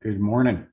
Good morning.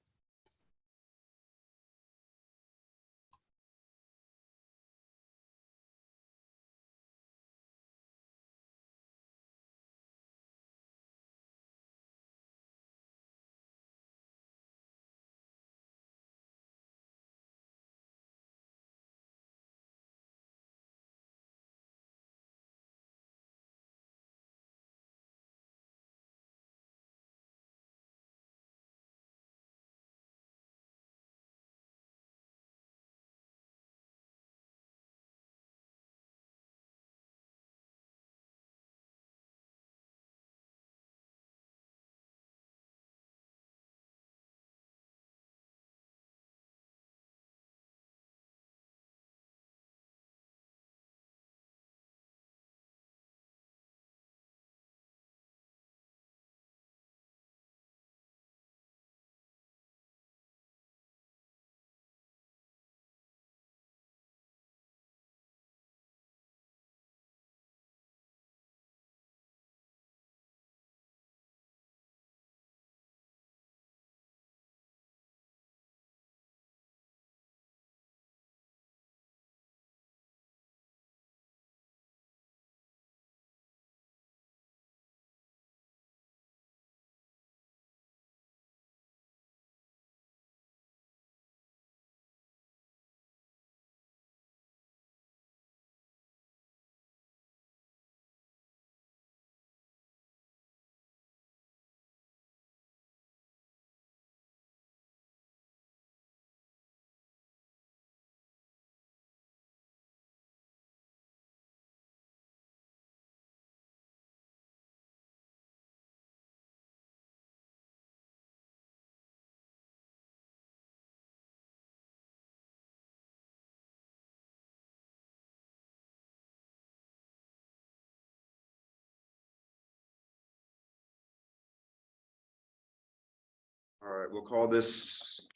All right, we'll call this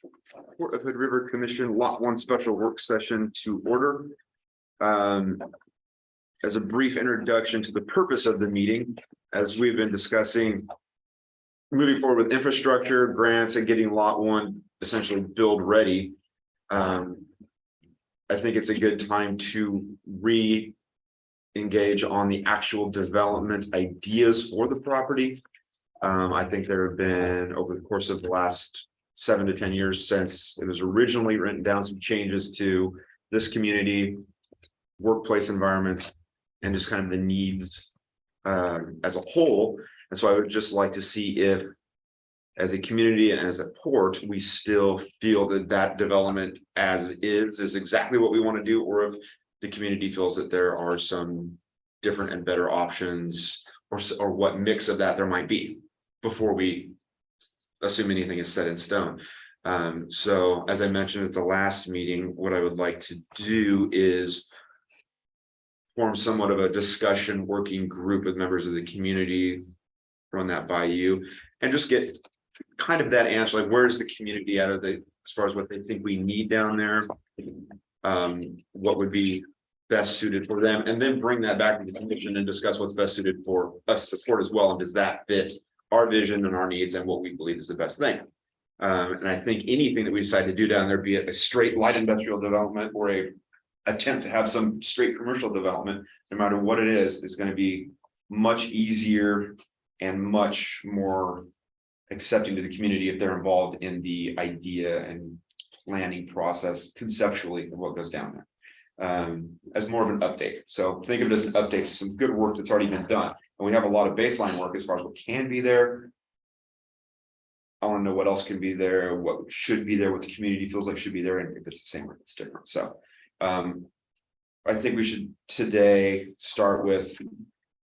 Port of Hood River Commission Lot 1 special work session to order. As a brief introduction to the purpose of the meeting, as we've been discussing, moving forward with infrastructure, grants, and getting Lot 1 essentially build ready. I think it's a good time to re-engage on the actual development ideas for the property. I think there have been, over the course of the last 7 to 10 years since it was originally written down, some changes to this community, workplace environments, and just kind of the needs as a whole. And so I would just like to see if, as a community and as a port, we still feel that that development as is exactly what we want to do, or if the community feels that there are some different and better options, or what mix of that there might be, before we assume anything is set in stone. So as I mentioned at the last meeting, what I would like to do is form somewhat of a discussion working group with members of the community, run that by you, and just get kind of that answer, like where's the community at of the, as far as what they think we need down there, what would be best suited for them, and then bring that back to the commission and discuss what's best suited for us to support as well, and does that fit our vision and our needs and what we believe is the best thing. And I think anything that we decide to do down there, be it a straight light industrial development or a attempt to have some straight commercial development, no matter what it is going to be much easier and much more accepting to the community if they're involved in the idea and planning process conceptually of what goes down there, as more of an update. So think of it as an update to some good work that's already been done. And we have a lot of baseline work as far as what can be there. I want to know what else can be there, what should be there, what the community feels like should be there, and if it's the same or if it's different. So I think we should today start with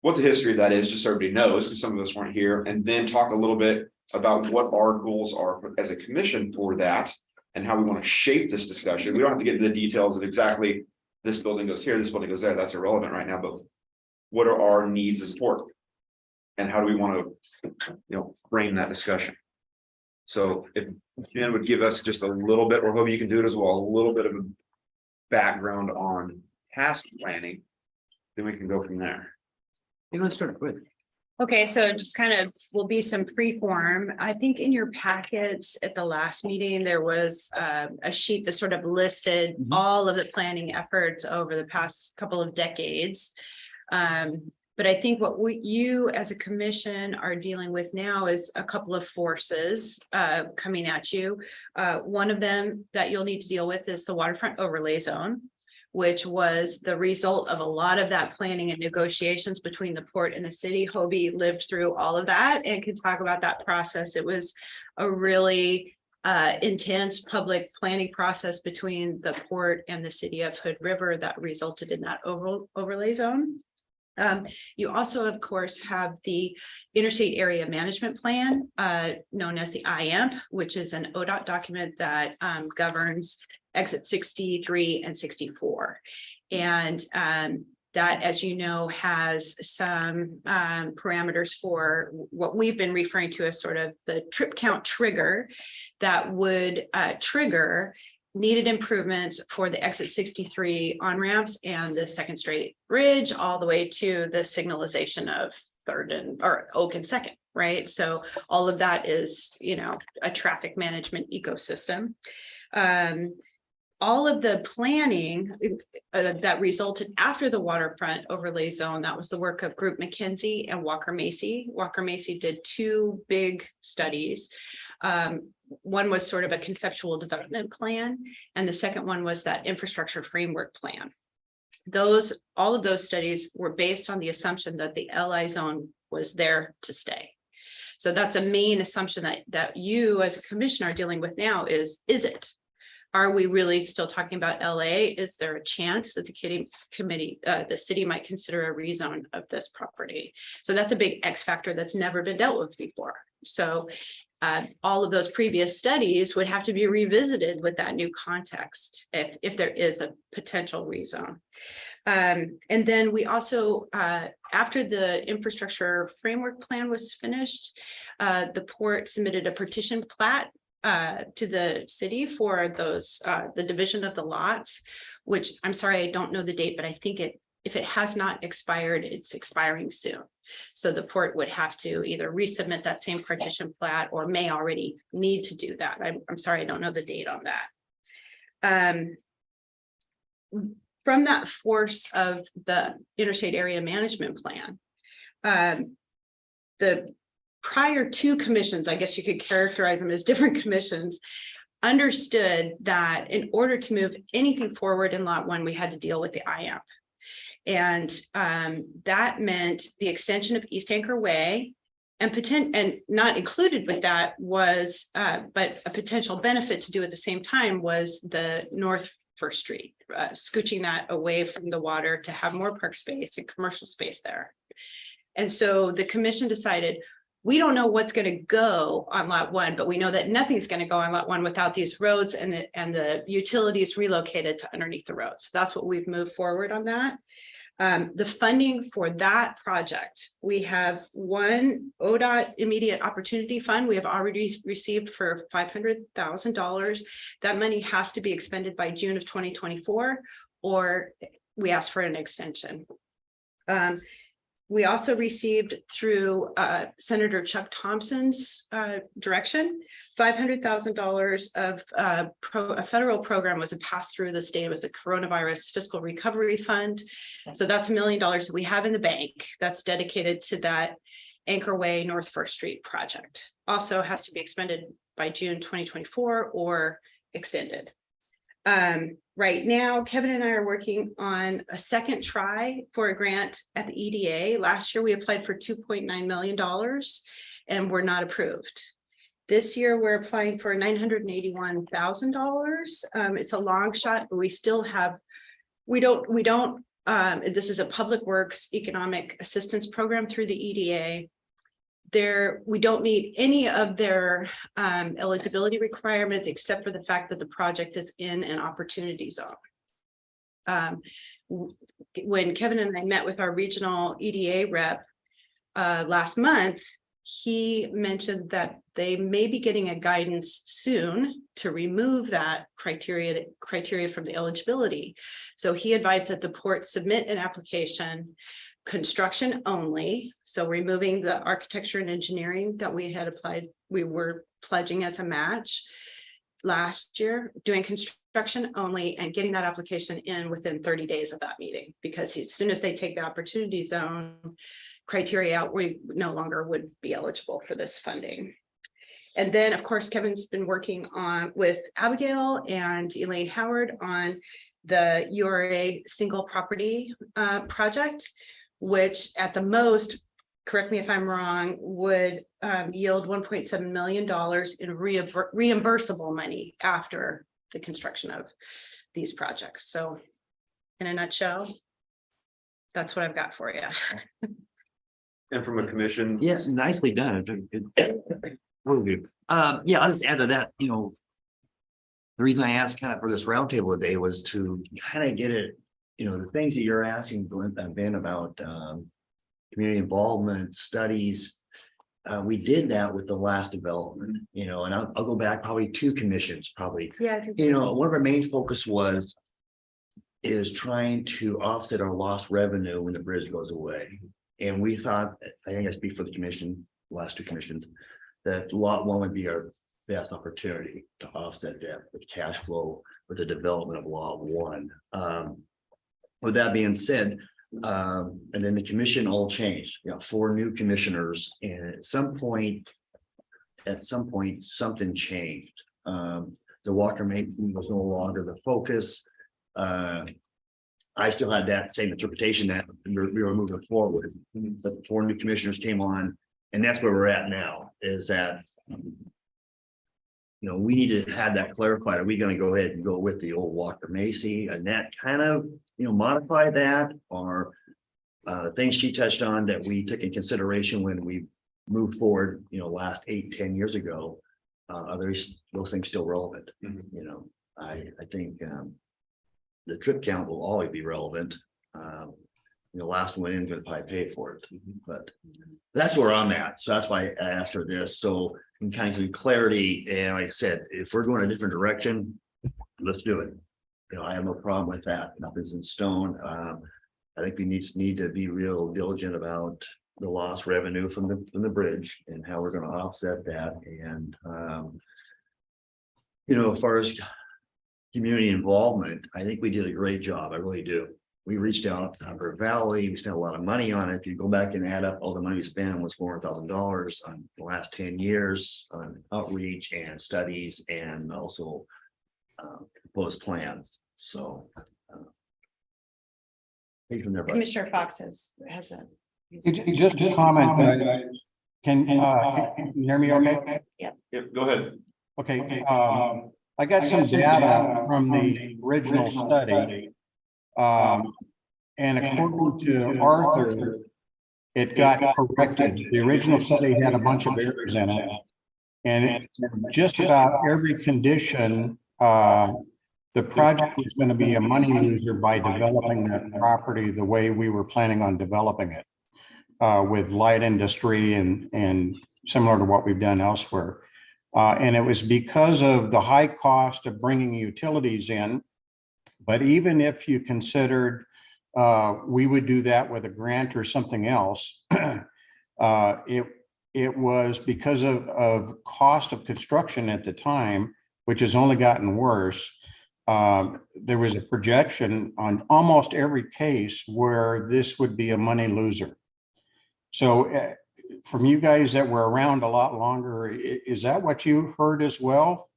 what the history of that is, just so everybody knows, because some of us weren't here, and then talk a little bit about what our goals are as a commission for that and how we want to shape this discussion. We don't have to get into the details of exactly this building goes here, this building goes there. That's irrelevant right now, but what are our needs as a port? And how do we want to, frame that discussion? So if Jen would give us just a little bit, or Hobie, you can do it as well, a little bit of a background on past planning, then we can go from there. Hey, let's start with. Okay, so just kind of will be some pre-form. I think in your packets at the last meeting, there was a sheet that sort of listed all of the planning efforts over the past couple of decades. But I think what you as a commission are dealing with now is a couple of forces coming at you. One of them that you'll need to deal with is the waterfront overlay zone, which was the result of a lot of that planning and negotiations between the port and the city. Hobie lived through all of that and can talk about that process. It was a really intense public planning process between the port and the city of Hood River that resulted in that overlay zone. You also, of course, have the Interstate Area Management Plan, known as the IAMP, which is an ODOT document that governs exit 63 and 64. And that, as you know, has some parameters for what we've been referring to as sort of the trip count trigger that would trigger needed improvements for the exit 63 on ramps and the Second Street Bridge all the way to the signalization of Oak and Second, right? So all of that is, you know, a traffic management ecosystem. All of the planning that resulted after the waterfront overlay zone, that was the work of Group McKinsey and Walker Macy. Walker Macy did two big studies. One was sort of a conceptual development plan, and the second one was that infrastructure framework plan. All of those studies were based on the assumption that the LI zone was there to stay. So that's a main assumption that you as a commissioner are dealing with now is it? Are we really still talking about LA? Is there a chance that the city might consider a rezone of this property? So that's a big X factor that's never been dealt with before. So all of those previous studies would have to be revisited with that new context if there is a potential rezone. And then we also, after the infrastructure framework plan was finished, the port submitted a petition plat to the city for those the division of the lots, which I'm sorry, I don't know the date, but I think if it has not expired, it's expiring soon. So the port would have to either resubmit that same partition plat or may already need to do that. I'm sorry, I don't know the date on that. From that force of the Interstate Area Management Plan, the prior two commissions, I guess you could characterize them as different commissions, understood that in order to move anything forward in Lot 1, we had to deal with the IAMP. And that meant the extension of East Anchor Way, and not included with that was, but a potential benefit to do at the same time was the North First Street, scooching that away from the water to have more park space and commercial space there. And so the commission decided, we don't know what's going to go on Lot 1, but we know that nothing's going to go on Lot 1 without these roads and the utilities relocated to underneath the roads. So that's what we've moved forward on that. The funding for that project, we have one ODOT Immediate Opportunity Fund. We have already received for $500,000. That money has to be expended by June of 2024, or we ask for an extension. We also received through Senator Chuck Thompson's direction, $500,000 of a federal program was a pass through the state. It was a coronavirus fiscal recovery fund. So that's $1 million that we have in the bank that's dedicated to that Anchor Way North First Street project. Also has to be expended by June 2024 or extended. Right now, Kevin and I are working on a second try for a grant at the EDA. Last year, we applied for $2.9 million and were not approved. This year, we're applying for $981,000. It's a long shot, but we still have, this is a public works economic assistance program through the EDA. We don't meet any of their eligibility requirements except for the fact that the project is in an opportunity zone. When Kevin and I met with our regional EDA rep last month, he mentioned that they may be getting a guidance soon to remove that criteria from the eligibility. So he advised that the port submit an application construction only, so removing the architecture and engineering that we had applied, we were pledging as a match last year, doing construction only and getting that application in within 30 days of that meeting, because as soon as they take the opportunity zone criteria out, we no longer would be eligible for this funding. And then, of course, Kevin's been working on with Abigail and Elaine Howard on the URA single property project, which at the most, correct me if I'm wrong, would yield $1.7 million in reimbursable money after the construction of these projects. So in a nutshell, that's what I've got for you. And from a commission. Yes, nicely done. Real good. Yeah, I'll just add to that, you know. The reason I asked kind of for this roundtable today was to kind of get it, you know, the things that you're asking, Ben, about community involvement, studies. We did that with the last development, you know, and I'll go back probably 2 commissions, probably. Yeah. You know, one of our main focus is trying to offset our lost revenue when the bridge goes away. And we thought, I think I speak for the commission, last 2 commissions, that lot 1 would be our best opportunity to offset that with cash flow with the development of lot 1. With that being said, and then the commission all changed, you know, 4 new commissioners, and at some point, something changed. The Walker Mason was no longer the focus. I still had that same interpretation that we were moving forward, but 4 new commissioners came on, and that's where we're at now, is that, you know, we need to have that clarified. Are we going to go ahead and go with the old Walker Macy and that kind of, you know, modify that, or things she touched on that we took in consideration when we moved forward, you know, last 8-10 years ago, are those things still relevant? You know, I think the trip count will always be relevant. You know, last one in gonna probably pay for it, but that's where I'm at. So that's why I asked her this. So in kind of some clarity, and like I said, if we're going a different direction, let's do it. You know, I have no problem with that. Nothing's in stone. I think we need to be real diligent about the lost revenue from the bridge and how we're going to offset that. And you know, as far as community involvement, I think we did a great job. I really do. We reached out to Upper Valley. We spent a lot of money on it. If you go back and add up all the money we spent, was $400,000 on the last 10 years on outreach and studies, and also proposed plans. So Commissioner Fox has a. Just a comment. Can you hear me okay? Yep, go ahead. Okay. I got some data from the original study. And according to Arthur, it got corrected. The original study had a bunch of errors in it. And just about every condition, the project was going to be a money loser by developing that property the way we were planning on developing it, with light industry and similar to what we've done elsewhere. And it was because of the high cost of bringing utilities in. But even if you considered we would do that with a grant or something else, it was because of cost of construction at the time, which has only gotten worse. There was a projection on almost every case where this would be a money loser. So from you guys that were around a lot longer, is that what you heard as well?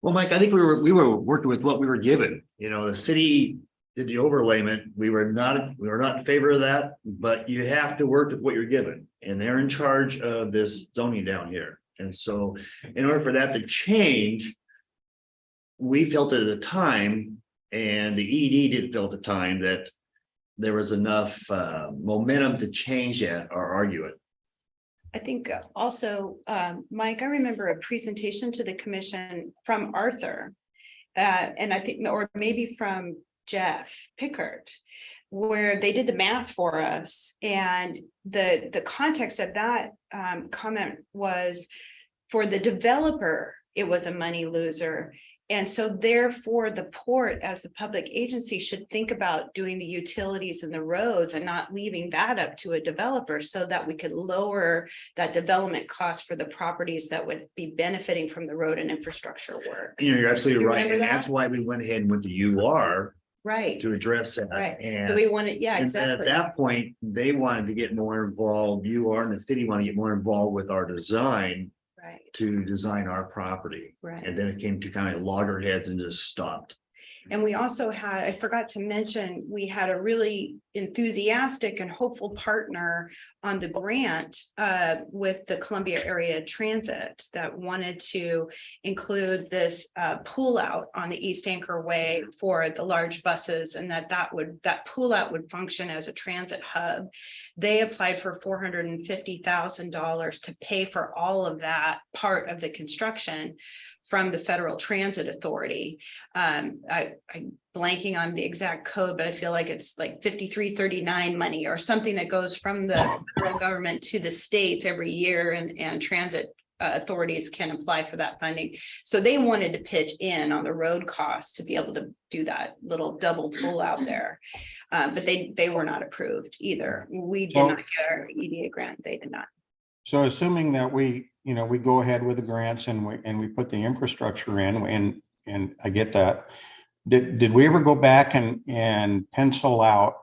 Well, Mike, I think we were working with what we were given. You know, the city did the overlayment. We were not in favor of that, but you have to work with what you're given, and they're in charge of this zoning down here. And so in order for that to change, we felt at the time, and the ED didn't feel at the time, that there was enough momentum to change that or argue it. I think also, Mike, I remember a presentation to the commission from Arthur, and I think, or maybe from Jeff Pickard, where they did the math for us. And the context of that comment was, for the developer, it was a money loser. And so therefore, the port as the public agency should think about doing the utilities and the roads and not leaving that up to a developer so that we could lower that development cost for the properties that would be benefiting from the road and infrastructure work. You know, you're absolutely You right. remember And that's that? why we went ahead and went to UR Right, to address that. right. So And we wanted, yeah, and then at exactly. that point, they wanted to get more involved, UR and the city want to get more involved with our design Right, to design our property. right. And then it came to kind of loggerheads and just stopped. And we also had, I forgot to mention, we had a really enthusiastic and hopeful partner on the grant with the Columbia Area Transit that wanted to include this pull out on the East Anchor Way for the large buses, and that pull out would function as a transit hub. They applied for $450,000 to pay for all of that part of the construction from the Federal Transit Authority. I'm blanking on the exact code, but I feel like it's like 5339 money or something that goes from the federal government to the states every year, and transit authorities can apply for that funding. So they wanted to pitch in on the road costs to be able to do that little double pull out there. But they were not approved either. We did not get our EDA grant. They did not. So assuming that we go ahead with the grants and we put the infrastructure in, and I get that. Did we ever go back and pencil out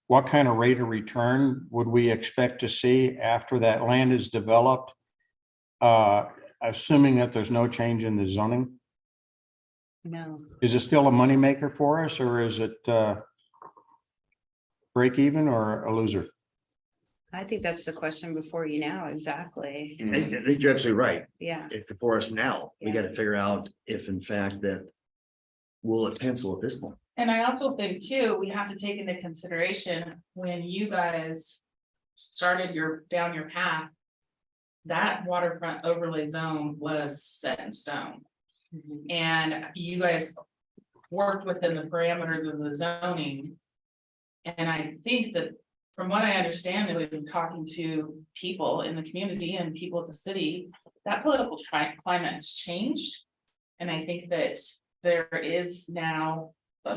what kind of rate of return would we expect to see after that land is developed? Assuming that there's no change in the zoning, No. is it still a moneymaker for us, or is it break even or a loser? I think that's the question before you now. Exactly. I think you're absolutely right. Yeah. If for us now, we got to figure out if in fact that will it pencil at this point. And I also think too, we have to take into consideration when you guys started down your path. That waterfront overlay zone was set in stone. And you guys worked within the parameters of the zoning. And I think that from what I understand, and we've been talking to people in the community and people at the city, that political climate has changed. And I think that there is now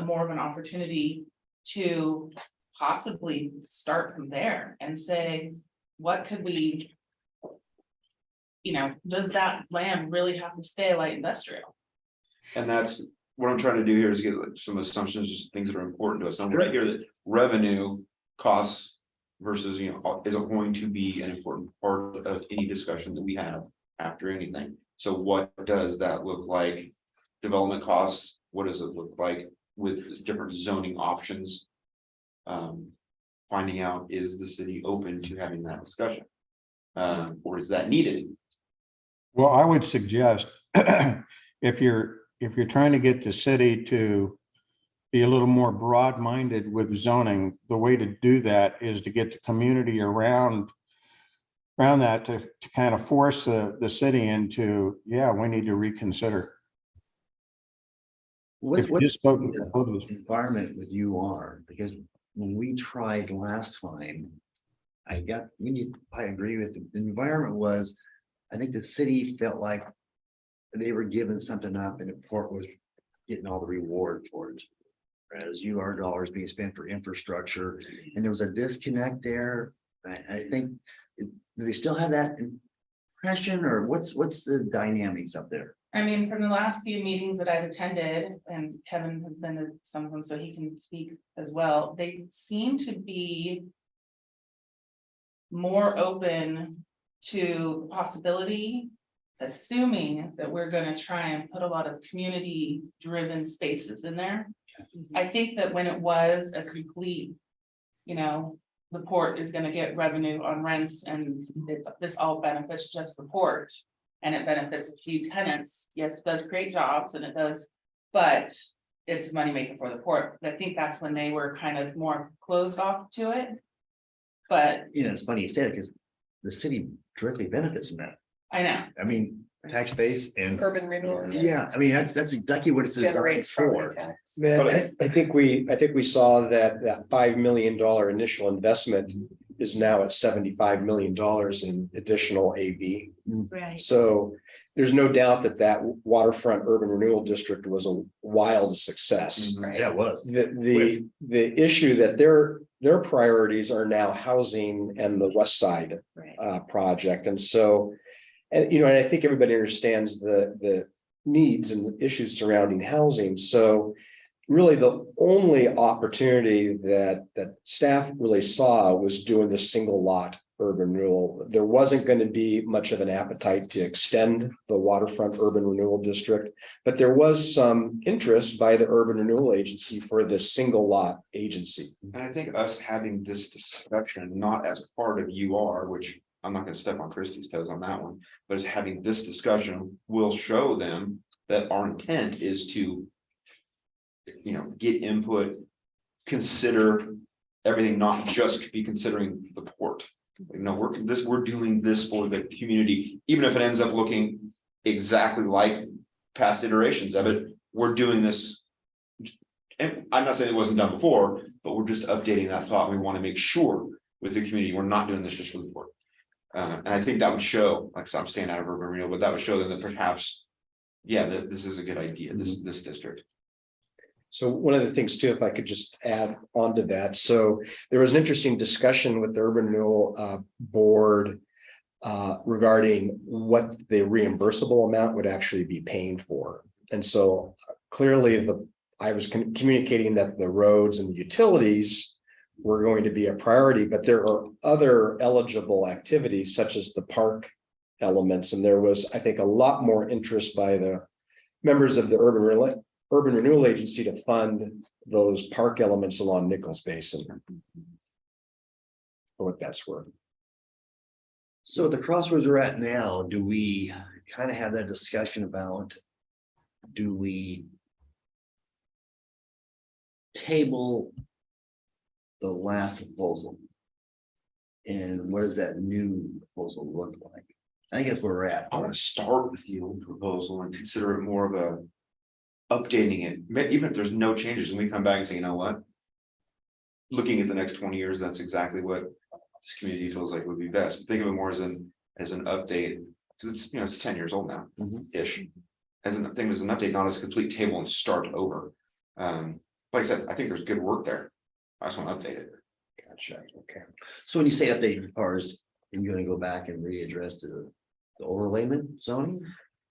more of an opportunity to possibly start from there and say, what could we, does that land really have to stay light industrial? And that's what I'm trying to do here is get like some assumptions, just things that are important to us. I'm right here that revenue costs versus, is going to be an important part of any discussion that we have after anything. So what does that look like? Development costs, what does it look like with different zoning options? Finding out, is the city open to having that discussion? Or is that needed? Well, I would suggest if you're trying to get the city to be a little more broad-minded with zoning, the way to do that is to get the community around that to kind of force the city into, yeah, we need to reconsider. If you What's just go- the environment with UR? Because when we tried last time, I agree with the environment was, I think the city felt like they were giving something up and the port was getting all the reward for it. Whereas UR dollars being spent for infrastructure, and there was a disconnect there. I think, do they still have that impression, or what's the dynamics up there? I mean, from the last few meetings that I've attended, and Kevin has been to some of them, so he can speak as well, they seem to be more open to possibility, assuming that we're gonna try and put a lot of community-driven spaces in there. I think that when it was a complete, the port is gonna get revenue on rents and this all benefits just the port. And it benefits a few tenants. Yes, it does create jobs and it does, but it's moneymaker for the port. I think that's when they were kind of more closed off to it. But It's funny you say it because the city directly benefits from that. I know, I mean, tax base and, Urban renewal. yeah, I mean, that's exactly what it's designed Generates for. property tax. Man, I think we saw that $5 million initial investment is now at $75 million in additional AV. Right. So there's no doubt that that waterfront urban renewal district was a wild success. Yeah, it was. The issue that their priorities are now housing and the west side Right. project. And so, and you know, and I think everybody understands the needs and issues surrounding housing. So really the only opportunity that staff really saw was doing the single lot urban renewal. There wasn't going to be much of an appetite to extend the waterfront urban renewal district, but there was some interest by the urban renewal agency for the single lot agency. And I think us having this discussion, not as part of UR, which I'm not gonna step on Christie's toes on that one, but as having this discussion will show them that our intent is to, you know, get input, consider everything, not just be considering the port. You know, we're doing this for the community, even if it ends up looking exactly like past iterations of it, we're doing this. And I'm not saying it wasn't done before, but we're just updating that thought. We want to make sure with the community, we're not doing this just for the port. And I think that would show, like, so I'm staying out of urban renewal, but that would show them that perhaps, yeah, that this is a good idea, this district. So one of the things too, if I could just add on to that. So there was an interesting discussion with the urban renewal board regarding what the reimbursable amount would actually be paying for. And so clearly I was communicating that the roads and the utilities were going to be a priority, but there are other eligible activities such as the park elements. And there was, I think, a lot more interest by the members of the urban renewal agency to fund those park elements along Nichols Basin. For what that's worth. So at the crossroads we're at now, do we kind of have that discussion about, do we table the last proposal? And what does that new proposal look like? I think that's where we're at. I want to start with the old proposal and consider it more of a updating it, even if there's no changes, and we come back and say, you know what? Looking at the next 20 years, that's exactly what this community feels like would be best. Think of it more as an update, because it's, you know, it's 10 years old now, ish. As an update, not as a complete table and start over. Like I said, I think there's good work there. I just want to update it. Gotcha. Okay. So when you say update, as far as you're gonna go back and readdress the overlayment zoning?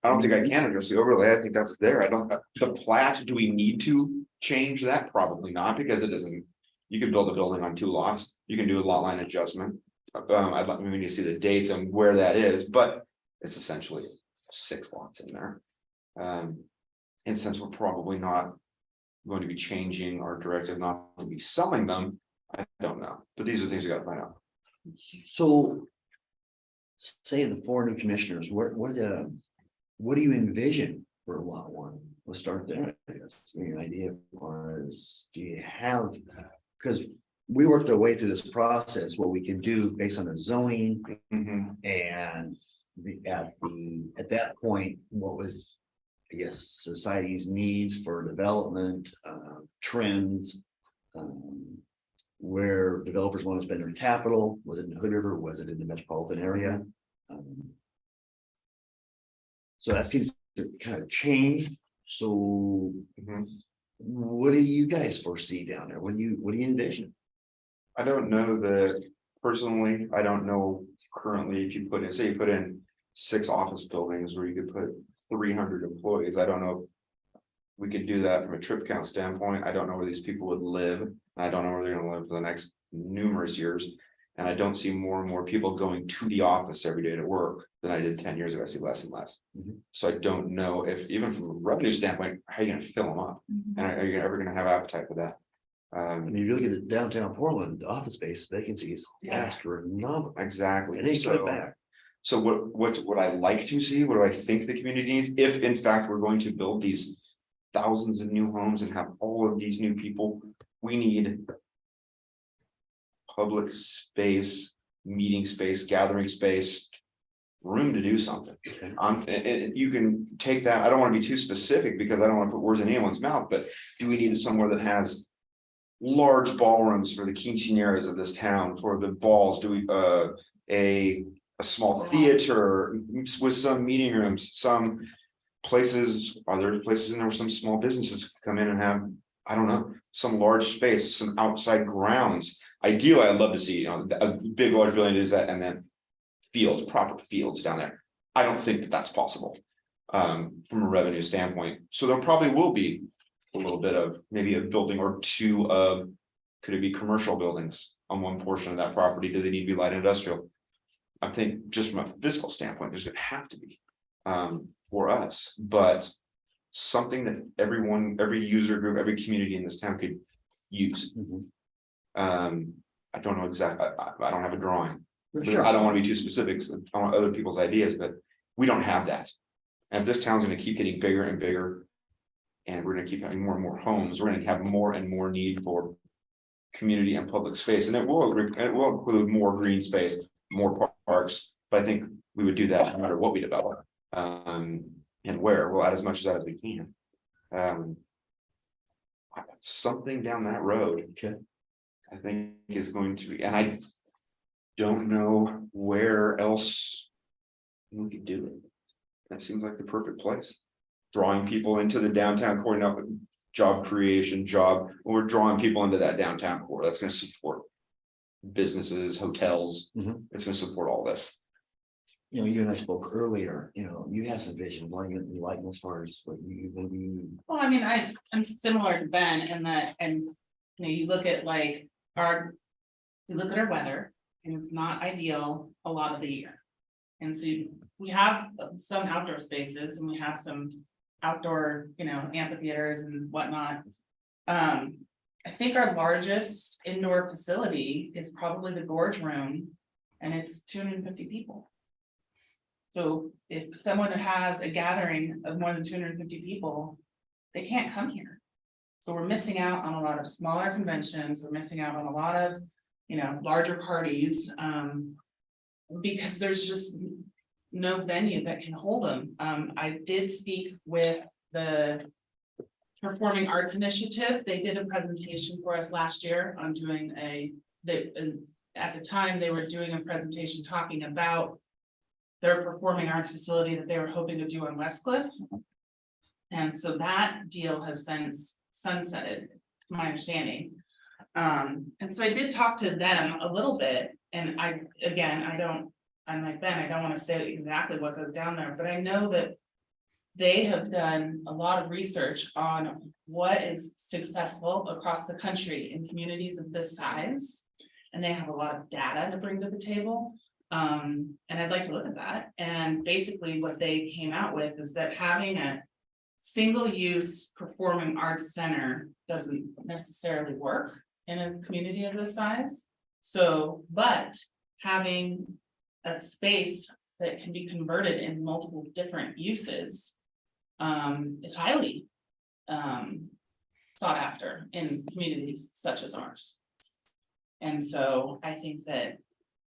I don't think I can address the overlay. I think that's there. I don't, the plat, do we need to change that? Probably not, because it doesn't, you can build a building on 2 lots. You can do a lot line adjustment. I'd like, we need to see the dates and where that is, but it's essentially 6 lots in there. And since we're probably not going to be changing our directive not to be selling them, I don't know, but these are things we gotta find out. So say the 4 new commissioners, what do you envision for lot 1? Let's start there. I guess. I mean, idea was, do you have, because we worked our way through this process, what we can do based on the zoning and at that point, what was, I guess, society's needs for development, trends, where developers want to spend their capital. Was it in Hood River? Was it in the metropolitan area? So that seems to kind of change. So what do you guys foresee down there? What do you envision? I don't know that personally, I don't know currently if you put in, say you put in 6 office buildings where you could put 300 employees. I don't know if we could do that from a trip count standpoint. I don't know where these people would live. I don't know where they're gonna live for the next numerous years. And I don't see more and more people going to the office every day to work than I did 10 years ago. I see less and less. So I don't know if, even from a revenue standpoint, how are you gonna fill them up? And are you ever gonna have appetite for that? I mean, you look at the downtown Portland office space vacancies, astronomical. Exactly. And they cut back. So what I like to see, what do I think the community needs, if in fact we're going to build these thousands of new homes and have all of these new people, we need public space, meeting space, gathering space, room to do something. And you can take that, I don't want to be too specific because I don't want to put words in anyone's mouth, but do we need somewhere that has large ballrooms for the quinceañeras of this town, for the balls, do we, a small theater with some meeting rooms, some places, are there places in there where some small businesses come in and have, I don't know, some large space, some outside grounds. Ideally, I'd love to see, you know, a big, large building is that, and then fields, proper fields down there. I don't think that that's possible, from a revenue standpoint. So there probably will be a little bit of maybe a building or two of, could it be commercial buildings on one portion of that property? Do they need to be light industrial? I think just from a fiscal standpoint, there's gonna have to be, for us, but something that everyone, every user group, every community in this town could use. I don't know exactly, I don't have a drawing. I don't want to be too specific, 'cause I want other people's ideas, but we don't have that. And if this town's gonna keep getting bigger and bigger, and we're gonna keep having more and more homes, we're gonna have more and more need for community and public space, and it will include more green space, more parks, but I think we would do that no matter what we develop. And where, we'll add as much of that as we can. Something down that road. Okay. I think is going to be, and I don't know where else we could do it. That seems like the perfect place. Drawing people into the downtown core, up with job creation, we're drawing people into that downtown core. That's gonna support businesses, hotels. It's gonna support all this. You know, you and I spoke earlier, you know, you have some vision, what you like as far as what you maybe. Well, I mean, I'm similar to Ben in that, and you know, you look at like you look at our weather, and it's not ideal a lot of the year. And so we have some outdoor spaces and we have some outdoor, you know, amphitheaters and whatnot. I think our largest indoor facility is probably the Gorge Room, and it's 250 people. So if someone has a gathering of more than 250 people, they can't come here. So we're missing out on a lot of smaller conventions, we're missing out on a lot of, you know, larger parties, because there's just no venue that can hold them. I did speak with the Performing Arts Initiative. They did a presentation for us last year on doing at the time, they were doing a presentation talking about their performing arts facility that they were hoping to do on West Cliff. And so that deal has since sunsetted, to my understanding. And so I did talk to them a little bit, and I'm like Ben, I don't want to say exactly what goes down there, but I know that they have done a lot of research on what is successful across the country in communities of this size. And they have a lot of data to bring to the table. And I'd like to look at that. And basically what they came out with is that having a single-use performing arts center doesn't necessarily work in a community of this size. So, but having a space that can be converted in multiple different uses is highly sought after in communities such as ours. And so I think that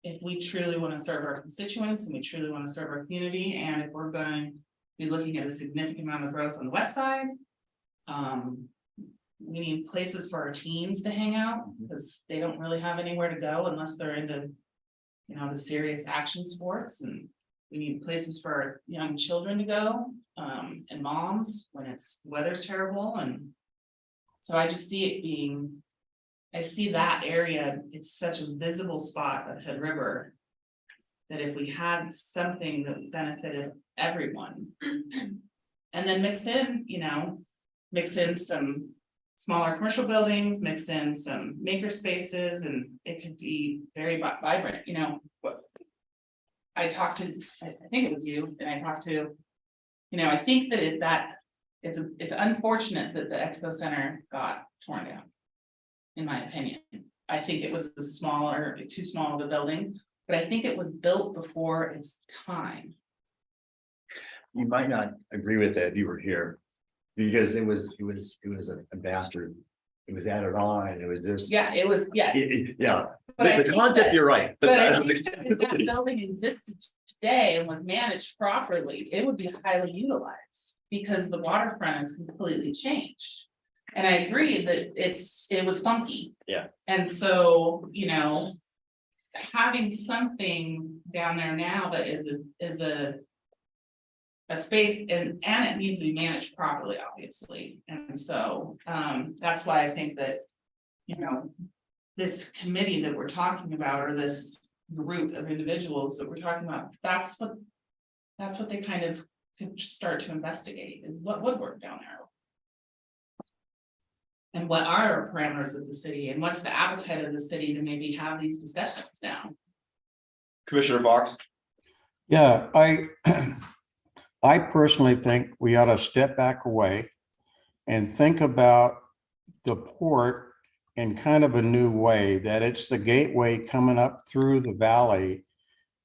if we truly want to serve our constituents and we truly want to serve our community, and if we're going to be looking at a significant amount of growth on the west side, we need places for our teens to hang out, because they don't really have anywhere to go unless they're into, you know, the serious action sports. And we need places for our young children to go, and moms when it's weather's terrible. And so I just see it being, I see that area, it's such a visible spot of Hood River, that if we had something that benefited everyone, and then mix in some smaller commercial buildings, mix in some maker spaces, and it could be very vibrant, you know. What I talked to, I think it was you, and I talked to, you know, I think that it's unfortunate that the Expo Center got torn down. In my opinion, I think it was too small of a building, but I think it was built before its time. You might not agree with that if you were here, because it was a bastard. It was added on, and it was this. Yeah, it was, yeah. Yeah, But I the think concept, that- you're right. But I think that if that building existed today and was managed properly, it would be highly utilized, because the waterfront is completely changed. And I agree that it was funky. Yeah. And so, you know, having something down there now that is a space and it needs to be managed properly, obviously. And so, that's why I think that, you know, this committee that we're talking about, or this group of individuals that we're talking about, that's what they kind of could start to investigate, is what would work down there. And what are our parameters with the city, and what's the appetite of the city to maybe have these discussions now? Commissioner Fox? Yeah, I personally think we ought to step back away and think about the port in kind of a new way, that it's the gateway coming up through the valley.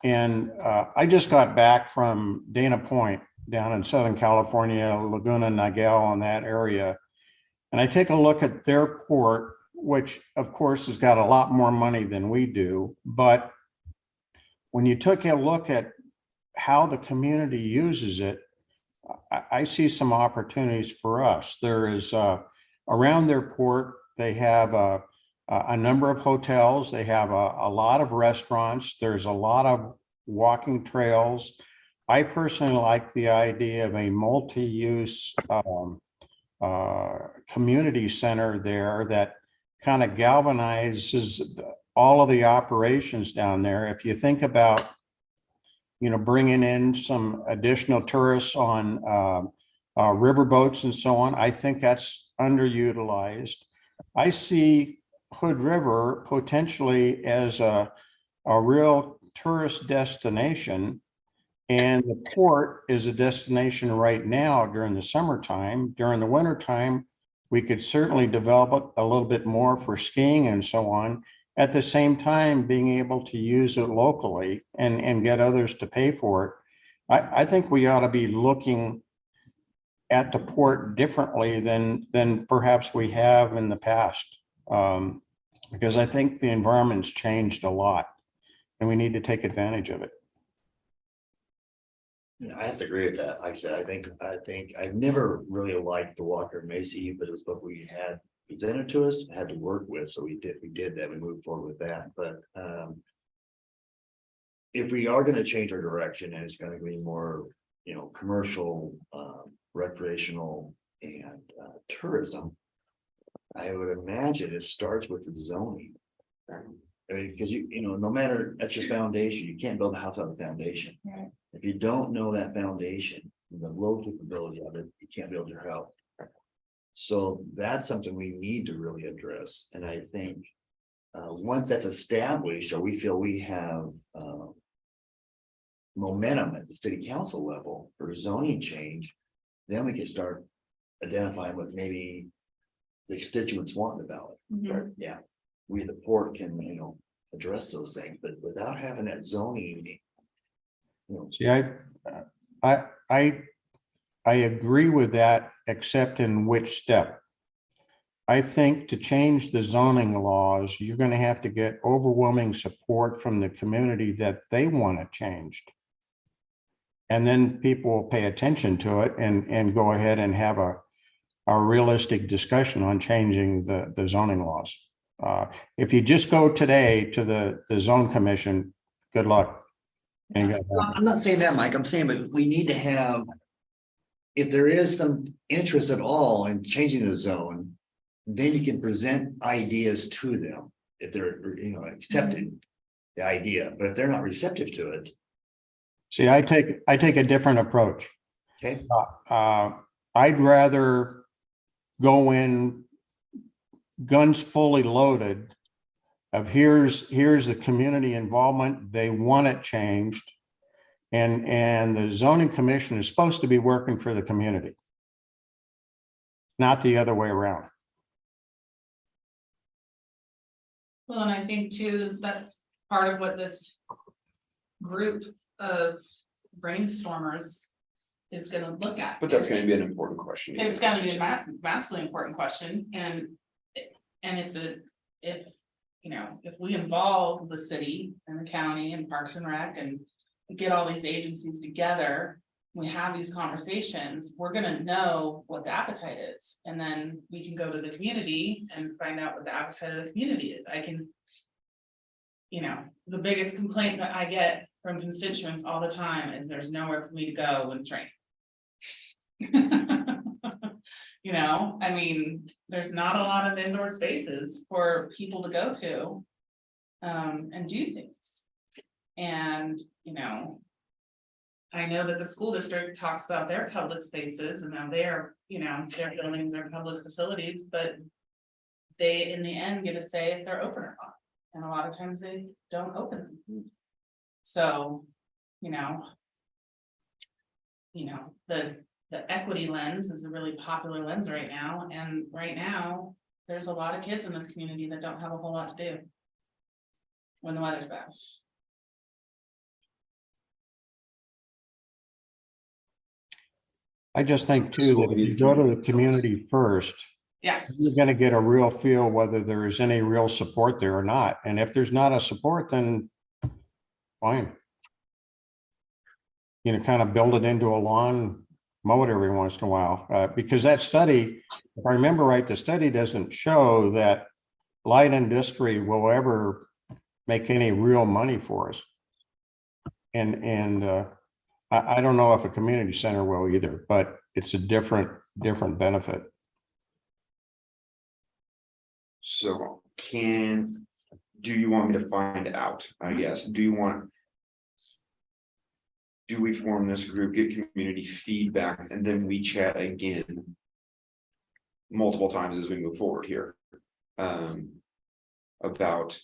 And I just got back from Dana Point down in Southern California, Laguna Niguel, in that area. And I take a look at their port, which of course has got a lot more money than we do. But when you took a look at how the community uses it, I see some opportunities for us. There is around their port, they have a number of hotels. They have a lot of restaurants. There's a lot of walking trails. I personally like the idea of a multi-use community center there that kind of galvanizes all of the operations down there. If you think about, you know, bringing in some additional tourists on riverboats and so on, I think that's underutilized. I see Hood River potentially as a real tourist destination. And the port is a destination right now during the summertime. During the wintertime, we could certainly develop it a little bit more for skiing and so on. At the same time, being able to use it locally and get others to pay for it. I think we ought to be looking at the port differently than perhaps we have in the past. Because I think the environment's changed a lot and we need to take advantage of it. Yeah, I have to agree with that. Like I said, I think I've never really liked the Walker Macy, but it was what we had presented to us, had to work with. So we did that. We moved forward with that. But if we are going to change our direction and it's going to be more, you know, commercial, recreational and tourism, I would imagine it starts with the zoning. I mean, because you know, no matter that's your foundation, you can't build a house on a foundation. Right. If you don't know that foundation, the low capability of it, you can't build your house. So that's something we need to really address. And I think once that's established, or we feel we have momentum at the city council level for zoning change, then we can start identifying what maybe the constituents want in the ballot. Mhm. Yeah, we the port can, you know, address those things, but without having that zoning, you know. See, I agree with that, except in which step. I think to change the zoning laws, you're going to have to get overwhelming support from the community that they want it changed. And then people will pay attention to it and go ahead and have a realistic discussion on changing the zoning laws. If you just go today to the zone commission, good luck. Ain't gonna happen. I'm not saying that, Mike. I'm saying, but we need to have, if there is some interest at all in changing the zone, then you can present ideas to them. If they're, you know, accepting the idea, but if they're not receptive to it, See, I take a different approach. okay, I'd rather go in guns fully loaded of here's the community involvement, they want it changed. And the zoning commission is supposed to be working for the community, not the other way around. Well, and I think too, that's part of what this group of brainstormers is gonna look at. But that's gonna be an important question. It's gonna be a massively important question, and if you know, if we involve the city and the county and Parks and Rec and get all these agencies together, we have these conversations, we're gonna know what the appetite is, and then we can go to the community and find out what the appetite of the community is. I can. You know, the biggest complaint that I get from constituents all the time is there's nowhere for me to go when it's raining. You know, I mean, there's not a lot of indoor spaces for people to go to. And do things. And, you know. I know that the school district talks about their public spaces and now they're, you know, their buildings are public facilities, but. They, in the end, get a say if they're open or not, and a lot of times they don't open them. So, you know. You know, the equity lens is a really popular lens right now, and right now, there's a lot of kids in this community that don't have a whole lot to do. When the weather's bad. I just think too, that if you go to the community first, Yeah, you're gonna get a real feel whether there is any real support there or not. And if there's not a support, then fine. You know, kind of build it into a lawn, mow it every once in a while, because that study, if I remember right, the study doesn't show that light industry will ever make any real money for us. And I don't know if a community center will either, but it's a different benefit. So do you want me to find out, I guess, do we form this group, get community feedback, and then we chat again multiple times as we move forward here, about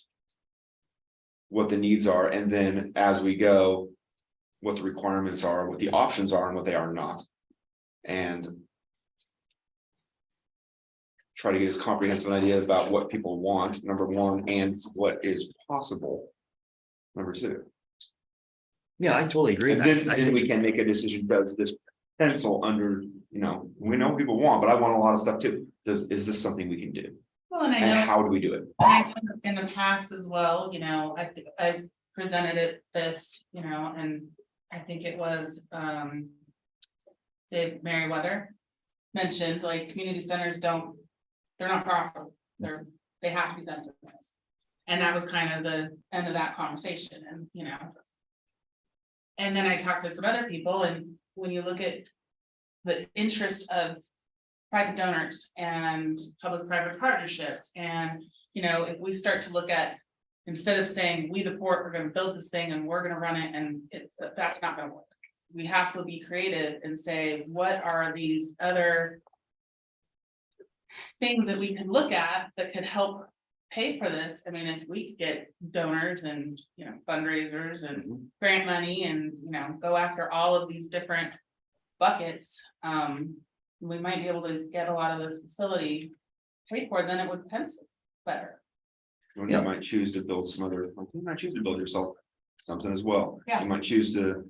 what the needs are, and then as we go, what the requirements are, what the options are, and what they are not, and try to get as comprehensive an idea about what people want, number one, and what is possible, number two. Yeah, I totally agree. And then we can make a decision, does this pencil under, you know, we know what people want, but I want a lot of stuff too. Is this something we can do? well, and I And know. how do we do it? In the past as well, you know, I presented it this, you know, and I think it was, Dave Merriweather. Mentioned, like, community centers they're not profitable, they have to be sensitive. And that was kind of the end of that conversation, and, you know. And then I talked to some other people, and when you look at the interest of private donors and public-private partnerships, and, you know, if we start to look at, instead of saying, we the port, we're gonna build this thing and we're gonna run it, and that's not gonna work. We have to be creative and say, what are these other things that we can look at that could help pay for this? I mean, if we could get donors and, you know, fundraisers and grant money and, you know, go after all of these different buckets, we might be able to get a lot of this facility paid for, then it would pencil better. Or you might choose to build some other, you might choose to build yourself something as well. Yeah. You might choose to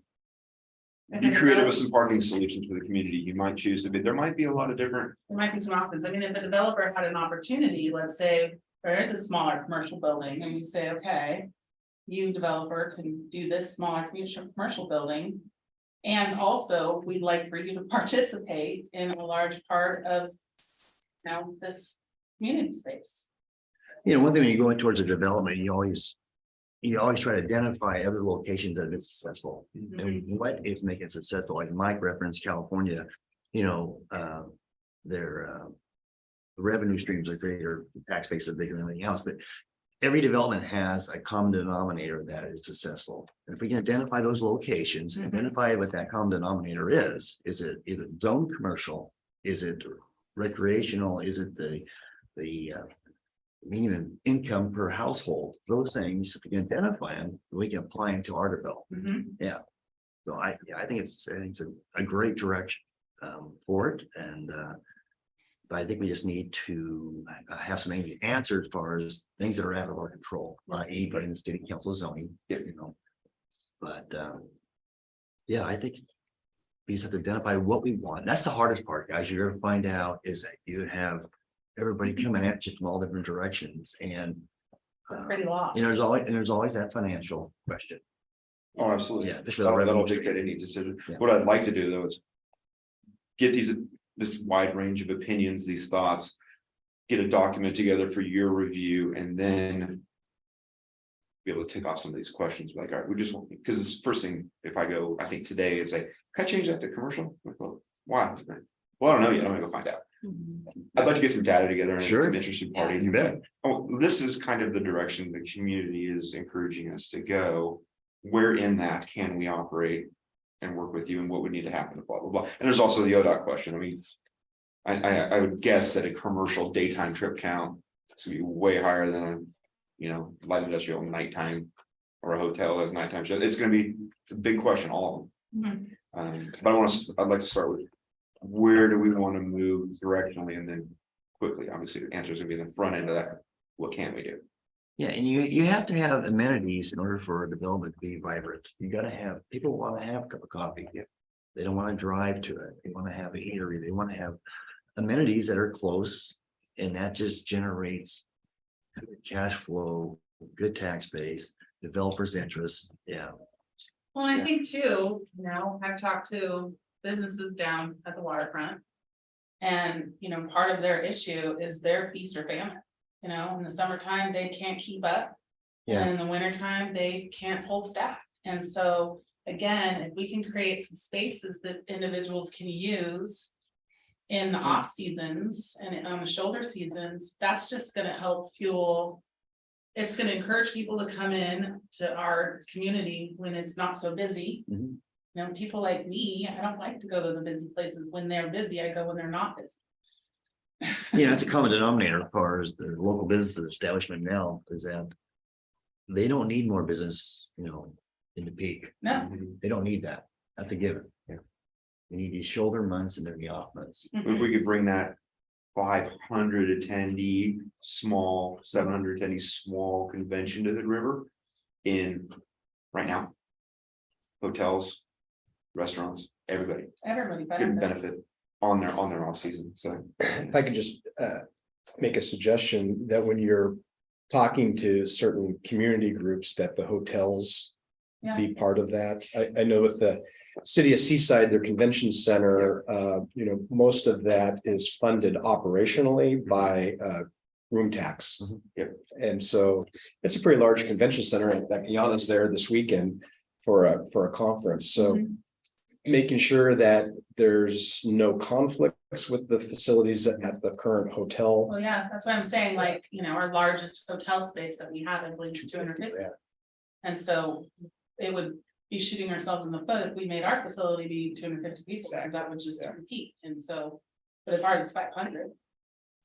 be creative with some parking solutions for the community. You might choose to be, there might be a lot of different. There might be some options. I mean, if a developer had an opportunity, let's say there is a smaller commercial building and you say, okay. You developer can do this smaller commercial building. And also, we'd like for you to participate in a large part of, you know, this community space. You know, one thing when you're going towards a development, you always try to identify other locations that have been successful. And what is making it successful, like Mike referenced California, you know, their revenue streams are greater, tax base is bigger than anything else, but every development has a common denominator that is successful. And if we can identify those locations, identify what that common denominator is it zone commercial? Is it recreational? Is it the minimum income per household? Those things, if we can identify them, we can apply them to our development. So I think it's a great direction for it, and but I think we just need to have some answers as far as things that are out of our control, i.e., but in the city council zoning, you know. But yeah, I think we just have to identify what we want. That's the hardest part, guys. You're going to find out is that you have everybody coming at you from all different directions, and Pretty long. you know, there's always that financial question. Oh, absolutely. Yeah, just for the That'll revenue dictate stream. any decision. Yeah. What I'd like to do though is. Get this wide range of opinions, these thoughts. Get a document together for your review and then. Be able to tick off some of these questions, like, all right, we just want, because it's the first thing, if I go, I think today, it's like, can I change that to commercial? Like, well, why? Well, I don't know yet, I'm gonna go find out. I'd like to get some data together and Sure. some interested parties. You bet. Oh, this is kind of the direction the community is encouraging us to go. Where in that can we operate and work with you and what would need to happen, blah, blah, blah. And there's also the ODOT question. I mean, I would guess that a commercial daytime trip count is gonna be way higher than a, light industrial nighttime or a hotel has nighttime show. It's a big question, all of them. But I'd like to start with where do we want to move directionally and then quickly, obviously the answer is gonna be in the front end of that. What can we do? Yeah, and you have to have amenities in order for a development to be vibrant. You gotta have, people wanna have a cup of coffee. They don't wanna drive to it. They wanna have a eatery. They wanna have amenities that are close. And that just generates good cash flow, good tax base, developers' interest. Yeah. Well, I think too, I've talked to businesses down at the waterfront. And, part of their issue is their feast or famine, in the summertime, they can't keep up. Yeah. And in the wintertime, they can't hold staff. And so, again, if we can create some spaces that individuals can use. In the off seasons and on the shoulder seasons, that's just gonna help fuel. It's gonna encourage people to come in to our community when it's not so busy. Mhm. People like me, I don't like to go to the busy places when they're busy, I go when they're not busy. It's a common denominator as far as the local business establishment now is that. They don't need more business, in the peak. No, They don't need that. That's a given. Yeah. We need these shoulder months and then the off months. If we could bring that 500 attendee, small, 700 attendee, small convention to the river in right now. Hotels, restaurants, everybody everybody could benefits. benefit on their off season, so. If I could just make a suggestion that when you're talking to certain community groups, that the hotels Yeah. be part of that. I know with the city of Seaside, their convention center, most of that is funded operationally by room tax. Mhm. Yep. And so it's a pretty large convention center, and that Kiana's there this weekend for a conference, so. Mhm. Making sure that there's no conflicts with the facilities at the current hotel. Well, yeah, that's what I'm saying, our largest hotel space that we have, I believe, is 250. And so it would be shooting ourselves in the foot if we made our facility be 250 people, because that would just repeat, and so. But if ours is 500,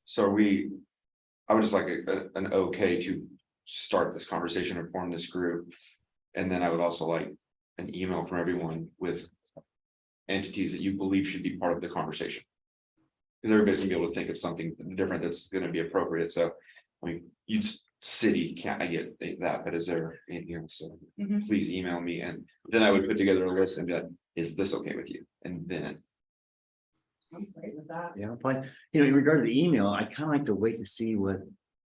So I would just like an okay to start this conversation and form this group. And then I would also like an email from everyone with entities that you believe should be part of the conversation. Because everybody's gonna be able to think of something different that's gonna be appropriate, so, I mean, city can't, I get that, but is there anything else? So Mhm. please email me, and then I would put together a list and be like, is this okay with you? And then, I'm great with that. Yeah, but, in regard to the email, I kind of like to wait to see what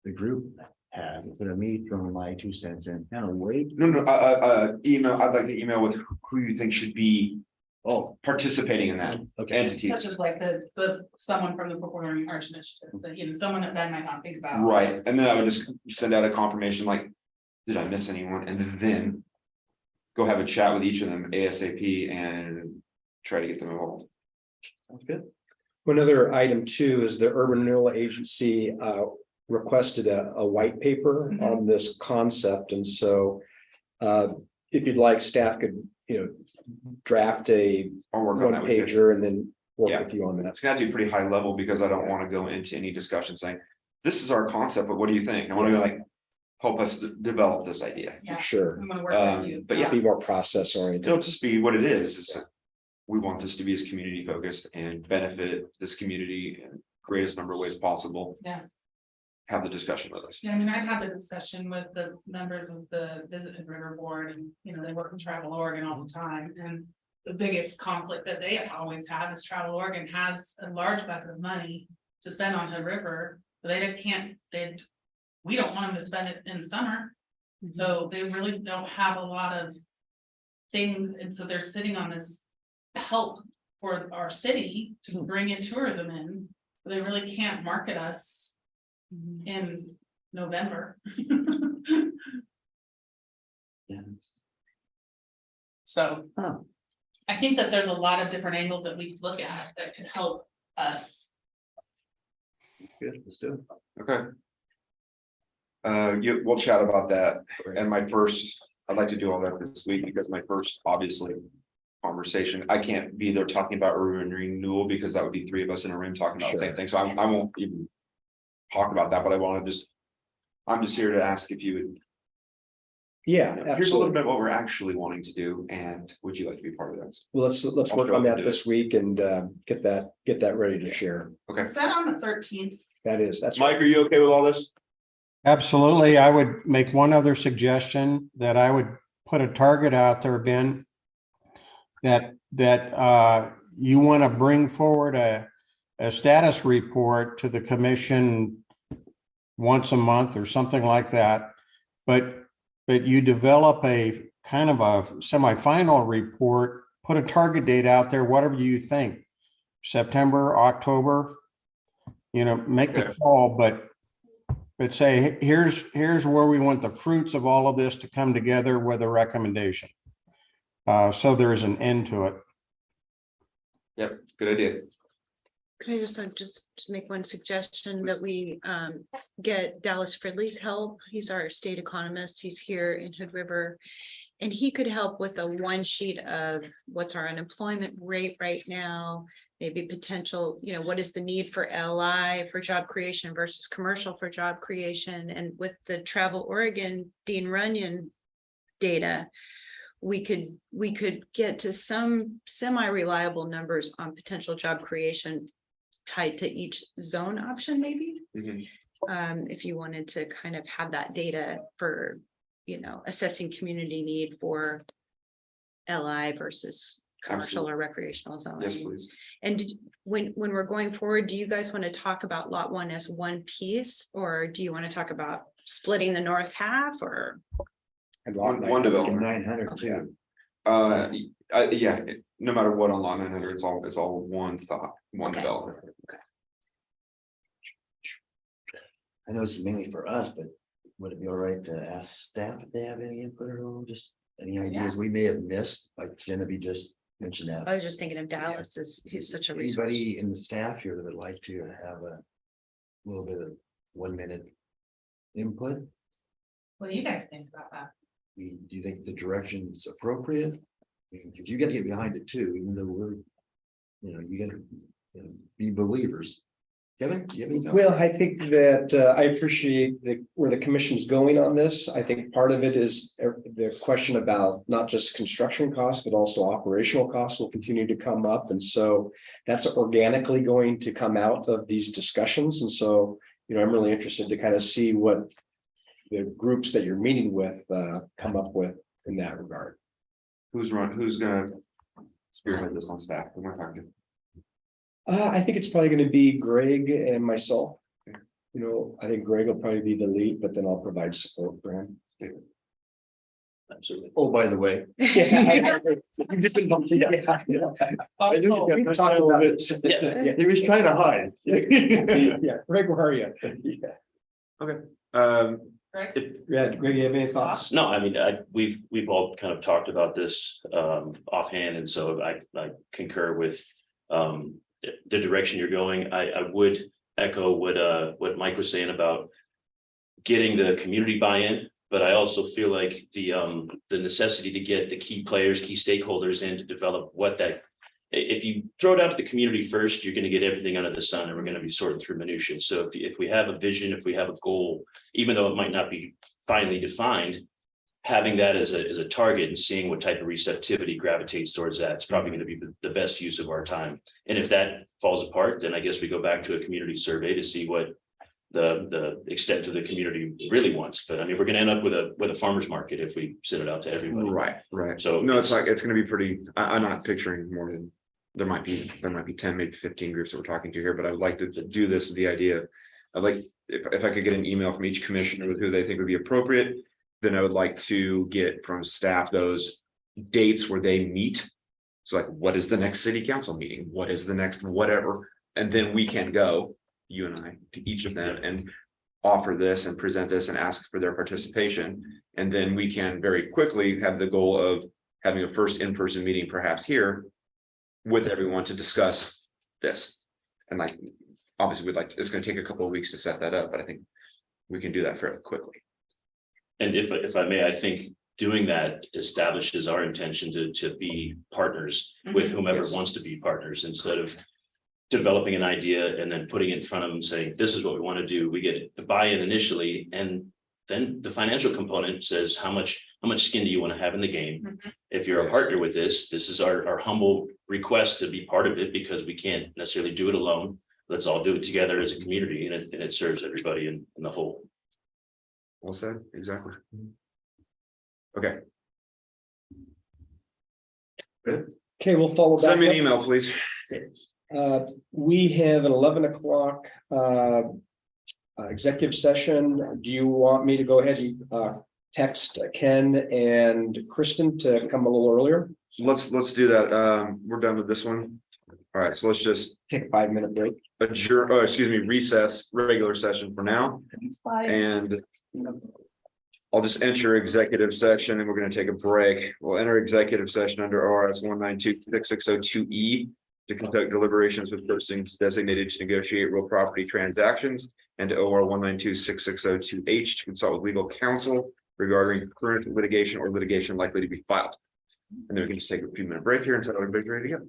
the group has, instead of me throwing my 2 cents in, kind of wait. no, email, I'd like an email with who you think should be Oh, participating in that okay. Such entities. as like the someone from the Performing Arts Initiative, someone that Ben might not think about. Right, and then I would just send out a confirmation like, did I miss anyone? And then. Go have a chat with each of them ASAP and try to get them involved. Sounds good. One other item too is the Urban Renewal Agency requested a white paper Mhm. on this concept, and so. If you'd like, staff could, draft a I'll work on one that with you. pager and then work Yeah. with you on that. It's gonna have to be pretty high level because I don't want to go into any discussion saying, this is our concept, but what do you think? I want to go like, help us develop this idea. Yeah, Sure, I'm gonna work with you. But yeah. be more process oriented. It'll just be what it is that we want this to be as community focused and benefit this community in greatest number of ways possible. Yeah. Have the discussion with us. Yeah, I've had the discussion with the members of the Visit Hood River Board, and, they work in Travel Oregon all the time, and. The biggest conflict that they always have is Travel Oregon has a large bucket of money to spend on Hood River, but we don't want them to spend it in summer. So they really don't have a lot of thing, and so they're sitting on this help for our city to bring in tourism in, but they really can't market us in November. Yeah. So Oh. I think that there's a lot of different angles that we could look at that could help us. Good, let's do it. Okay. We'll chat about that, and I'd like to do all that this week, because my first, obviously. Conversation, I can't be there talking about urban renewal, because that would be three of us in a room talking about the same thing, so I won't even. Talk about that, but I'm just here to ask if you would. Yeah, Here's a little absolutely. bit what we're actually wanting to do, and would you like to be part of that? Well, let's I'll work show on up and that do this week and get that ready to share. Okay, Is that on the 13th? That's. Mike, are you okay with all this? Absolutely. I would make one other suggestion, that I would put a target out there, Ben. That you want to bring forward a status report to the commission once a month or something like that. But you develop a kind of a semifinal report, put a target date out there, whatever you think, September, October, make the Okay. call, but say, here's where we want the fruits of all of this to come together with a recommendation. So there is an end to it. Yep, good idea. Can I just make one suggestion that we get Dallas Fridley's help? He's our state economist. He's here in Hood River. And he could help with a one sheet of what's our unemployment rate right now, maybe potential, what is the need for LI for job creation versus commercial for job creation? And with the Travel Oregon Dean Runyon data, we could get to some semi-reliable numbers on potential job creation tied to each zone option, maybe. Mhm. If you wanted to kind of have that data for, assessing community need for LI versus commercial or recreational zoning. Yes, please. And when we're going forward, do you guys want to talk about lot one as one piece, or do you want to talk about splitting the north half, or? One development. 900 too. Yeah, no matter what on lot 900, it's all one thought, one Okay. development. I know this is mainly for us, but would it be all right to ask staff if they have any input or just any ideas we may have missed, like Genevieve just mentioned that? I was just thinking of Dallas, he's such a resource. Anybody in the staff here that would like to have a little bit of 1 minute input? What do you guys think about that? Do you think the direction is appropriate? Because you gotta get behind it too, even though we're, you gotta be believers. Kevin, do you have any? comment? Well, I think that I appreciate where the commission's going on this. I think part of it is the question about not just construction costs, but also operational costs will continue to come up. And so that's organically going to come out of these discussions. And so, I'm really interested to kind of see what the groups that you're meeting with come up with in that regard. Who's gonna spearhead this on staff? Who am I talking to? I think it's probably going to be Greg and myself. I think Greg will probably be the lead, but then I'll provide support for him. Absolutely. Oh, by the way. Yeah. You've just been bumped, yeah. Oh, We talked about it. Yeah, he was trying to hide. Yeah, Greg, where are you? Yeah, Right? Greg, you have any thoughts? No, I mean, we've all kind of talked about this offhand, and so I concur with the direction you're going. I would echo what Mike was saying about getting the community buy-in, but I also feel like the necessity to get the key players, key stakeholders in to develop what that. If you throw it out to the community first, you're going to get everything under the sun, and we're going to be sorting through minutiae. So if we have a vision, if we have a goal, even though it might not be finally defined, having that as a target and seeing what type of receptivity gravitates towards that is probably going to be the best use of our time. And if that falls apart, then I guess we go back to a community survey to see what the extent of the community really wants. But I mean, we're going to end up with a farmer's market if we send it out to everybody. Right. So No, it's gonna be pretty, I'm not picturing more than, there might be 10, maybe 15 groups that we're talking to here, but I would like to do this with the idea. I'd like, if I could get an email from each commissioner with who they think would be appropriate, then I would like to get from staff those dates where they meet. So like, what is the next city council meeting? What is the next whatever? And then we can go, you and I, to each of them and offer this and present this and ask for their participation. And then we can very quickly have the goal of having a first in-person meeting perhaps here with everyone to discuss this. And like, obviously we'd like, it's gonna take a couple of weeks to set that up, but I think we can do that fairly quickly. And if I may, I think doing that establishes our intention to be partners with whomever Yes. wants to be partners, instead of developing an idea and then putting it in front of them saying, this is what we want to do. We get a buy-in initially, and then the financial component says, how much skin do you want to have in the game? Mhm. If you're a Yes. partner with this is our humble request to be part of it, because we can't necessarily do it alone. Let's all do it together as a community, and it serves everybody in the whole. Well said, exactly. Okay, Okay, we'll follow back. send me an up. email, please. We have an 11 o'clock executive session. Do you want me to go ahead and text Ken and Kristen to come a little earlier? Let's do that. We're done with this one. All right, so let's just Take a 5-minute break. adjourn, recess regular session for now. And I'll just enter executive session and we're gonna take a break. We'll enter executive session under ORS 192-6602E to conduct deliberations with persons designated to negotiate real property transactions, and OR 192-6602H to consult with legal counsel regarding current litigation or litigation likely to be filed. And then we can just take a few minute break here until everybody's ready to go.